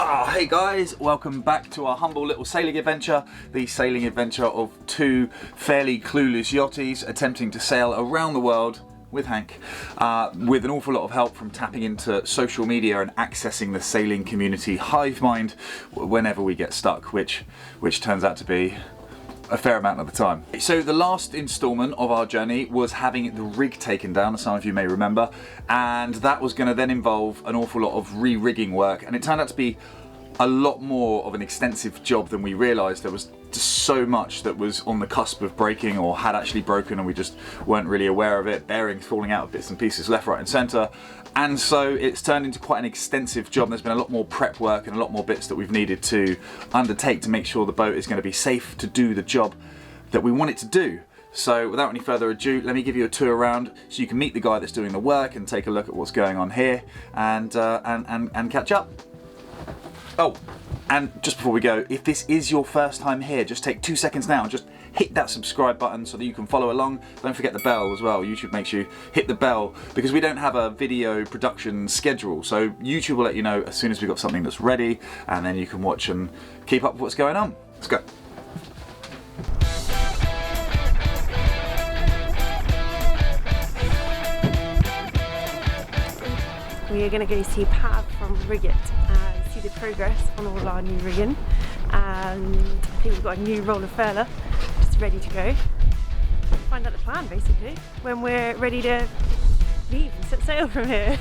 Hey guys, welcome back to our humble little sailing adventure, the sailing adventure of two fairly clueless yachties attempting to sail around the world with Hank, with an awful lot of help from tapping into social media and accessing the sailing community hive mind whenever we get stuck, which turns out to be a fair amount of the time. So the last instalment of our journey was having the rig taken down, as some of you may remember, and that was going to then involve an awful lot of re-rigging work, and it turned out to be a lot more of an extensive job than we realised. There was just so much that was on the cusp of breaking or had actually broken and we just weren't really aware of it, bearings falling out of bits and pieces left, right and centre. And so it's turned into quite an extensive job. There's been a lot more prep work and a lot more bits that we've needed to undertake to make sure the boat is going to be safe to do the job that we want it to do. So without any further ado, let me give you a tour around so you can meet the guy that's doing the work and take a look at what's going on here and catch up. Oh, and just before we go, if this is your first time here, just take 2 seconds now and just hit that subscribe button so that you can follow along. Don't forget the bell as well. YouTube makes you hit the bell because we don't have a video production schedule. So YouTube will let you know as soon as we've got something that's ready, and then you can watch and keep up with what's going on. Let's go. We are going to go see Pat from Riggit and see the progress on all our new rigging. And I think we've got a new roller furler just ready to go. Find out the plan basically when we're ready to leave and set sail from here.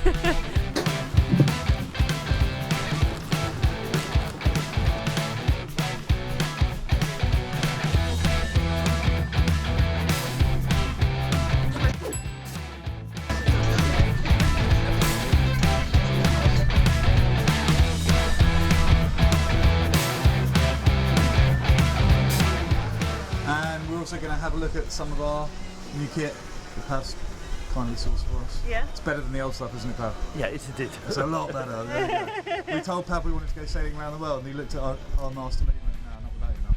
Also going to have a look at some of our new kit that Pav's kindly sourced for us. Yeah. It's better than the old stuff, isn't it, Pav? Yeah, it's indeed. It's a lot better. There you go. We told Pav we wanted to go sailing around the world, and he looked at our Mast and went, "No, not without you now."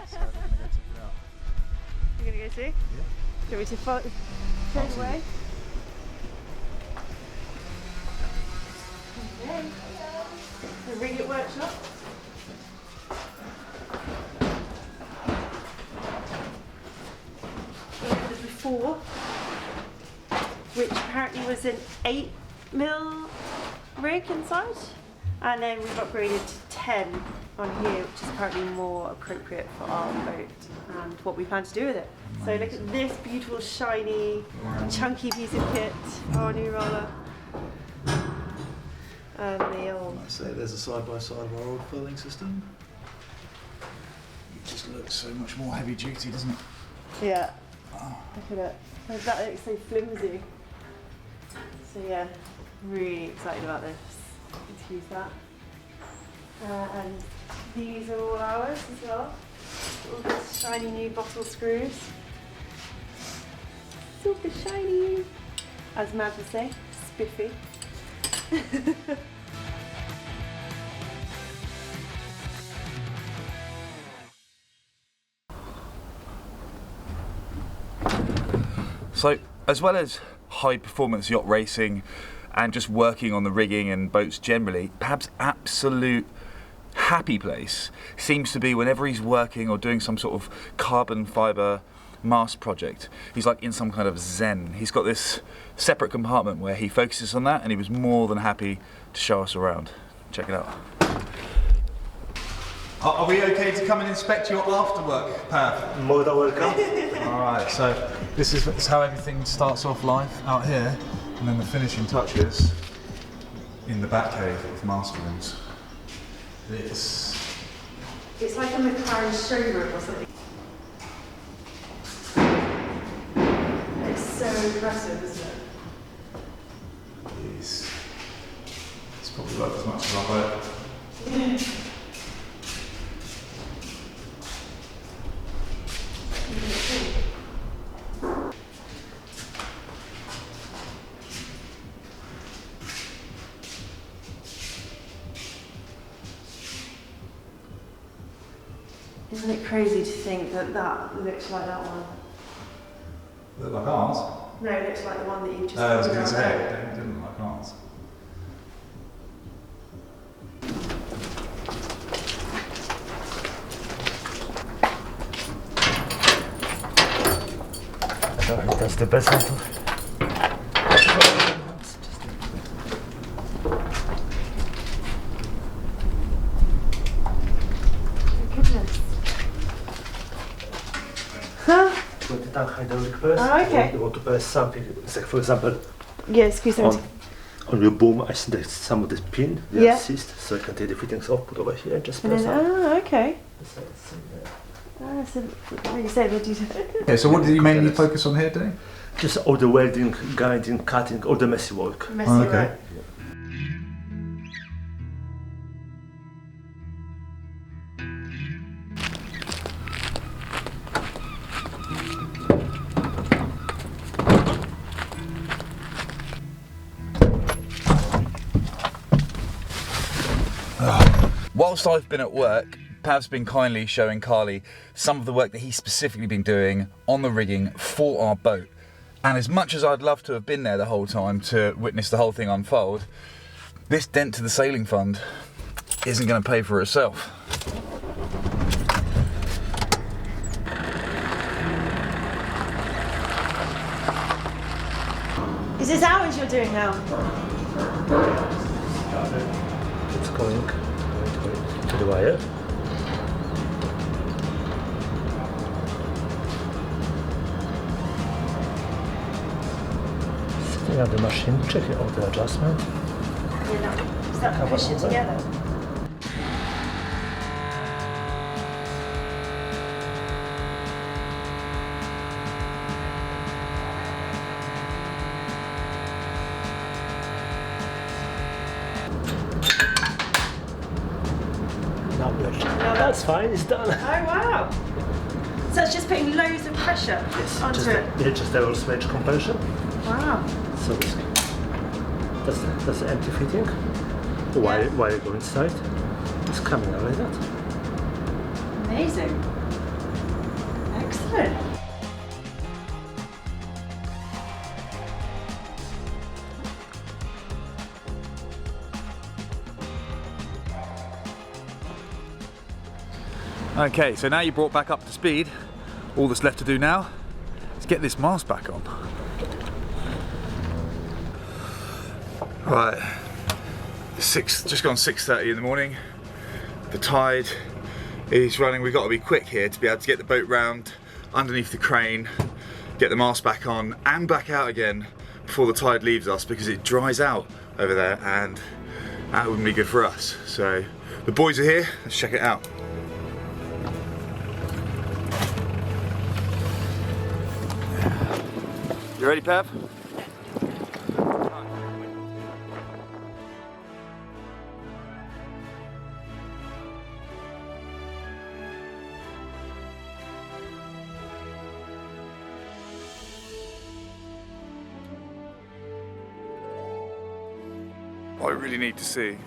So we're going to go check it out. You're going to go see? Yeah. Do you want me to follow straight away? Okay. The Riggit workshop. Before, which apparently was an 8mm rig inside, and then we've upgraded to 10 on here, which is apparently more appropriate for our boat and what we plan to do with it. So look at this beautiful shiny chunky piece of kit, our new roller, and the old. So there's a side-by-side of our old furling system. It just looks so much more heavy duty, doesn't it? Yeah. Look at it. That looks so flimsy. So yeah, really excited about this. Let's use that. And these are all ours as well. All these shiny new bottle screws. Super shiny. As Mad would say, spiffy. So, as well as high performance yacht racing and just working on the rigging and boats generally, Pab's absolute happy place seems to be whenever he's working or doing some sort of carbon fibre mast project. He's like in some kind of zen. He's got this separate compartment where he focuses on that, and he was more than happy to show us around. Check it out. Are we okay to come and inspect your afterwork, Pav? More than welcome. Alright, so this is how everything starts off live out here, and then the finishing touches in the back cave of Masterman's. It's like a McLaren showroom or something. It's so impressive, isn't it? It's probably worth as much as our boat. Isn't it crazy to think that that looks like that one? Look like ours? No, it looks like the one that you just I was put going to down say, there. it didn't look like ours. the best one. Goodness. Huh? Put it down hydraulic press. Oh, okay. You want to press something, like for example, Yes, excuse me. on your boom, I see that some of this pin, they Yeah. assist, so I can take the fittings off, put over here, and just And press then, up. okay. So, what you say, what do you say? Okay, so what did you mainly focus on here, Dave? Just all the welding, grinding, cutting, all the messy work. Messy Okay. work. Whilst I've been at work, Pav's been kindly showing Carly some of the work that he's specifically been doing on the rigging for our boat. And as much as I'd love to have been there the whole time to witness the whole thing unfold, this dent to the sailing fund isn't going to pay for itself. Is this hours you're doing now? It's going to the wire. Setting up the machine, checking all the adjustment. Yeah, no. Start pushing together. Now that's fine, it's done. Oh wow! So it's just putting loads of pressure Yes, onto just it. just the oil switch compression. Wow. So that's the empty fitting. While you go inside, it's coming out like that. Amazing. Excellent. Okay, so now you're brought back up to speed. All that's left to do now is get this mast back on. Right, just gone 6:30 in the morning. The tide is running. We've got to be quick here to be able to get the boat round underneath the crane, get the mast back on and back out again before the tide leaves us, because it dries out over there and that wouldn't be good for us. So the boys are here, let's check it out. You ready, Pav? I really need to see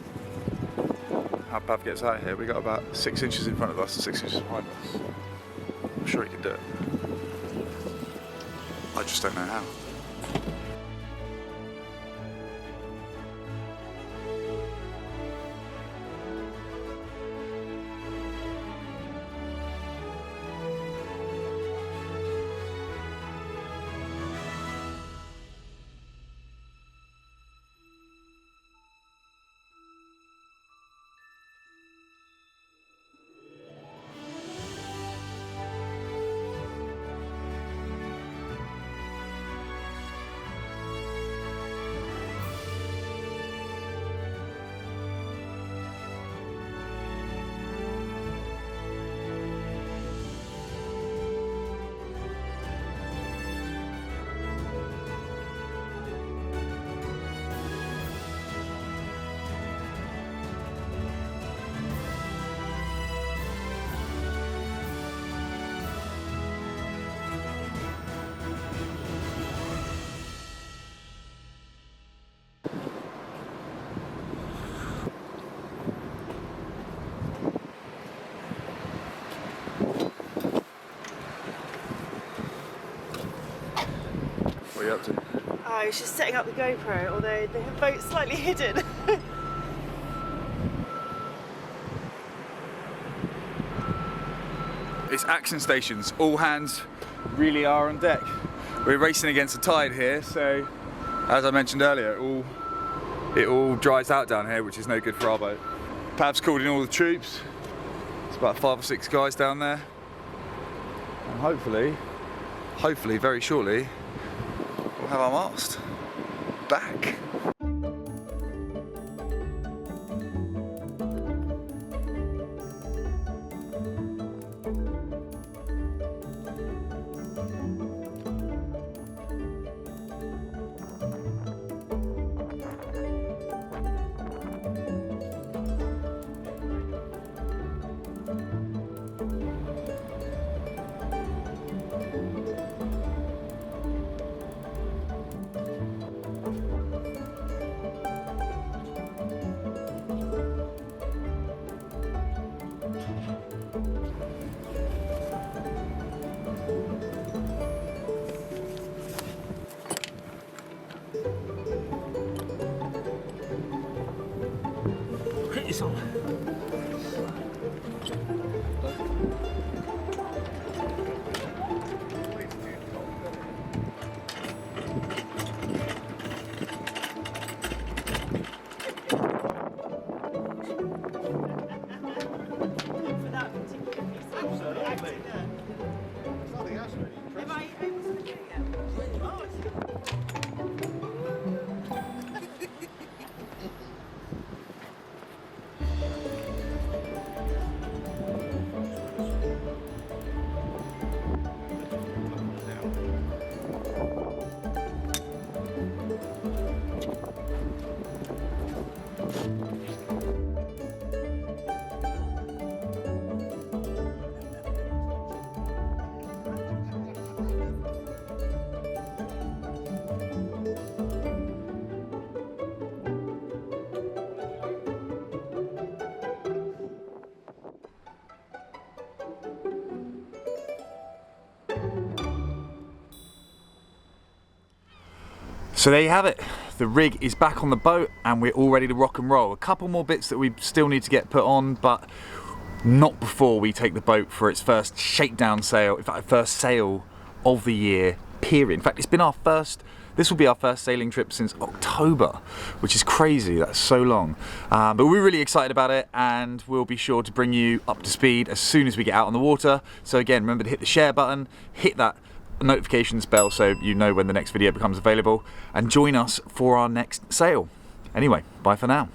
how Pav gets out of here. We got about 6 inches in front of us and 6 inches behind us. I'm sure he can do it. I just don't know how. What are you up to? I was just setting up the GoPro, although the boat's slightly hidden. It's action stations. All hands really are on deck. we're racing against the tide here, so as I mentioned earlier, it all dries out down here, which is no good for our boat. Pav's called in all the troops. It's about 5 or 6 guys down there, and hopefully very shortly we'll have our mast back. It's on. For that particular piece of acting there. Am I able to do it yet? Oh, So there you have it. The rig is back on the boat and we're all ready to rock and roll. A couple more bits that we still need to get put on, but not before we take the boat for its first shakedown sail, in fact, first sail of the year, period. In fact, this will be our first sailing trip since October, which is crazy, that's so long. But we're really excited about it, and we'll be sure to bring you up to speed as soon as we get out on the water. So again, remember to hit the share button, hit that notifications bell so you know when the next video becomes available, and join us for our next sail. Anyway, bye for now.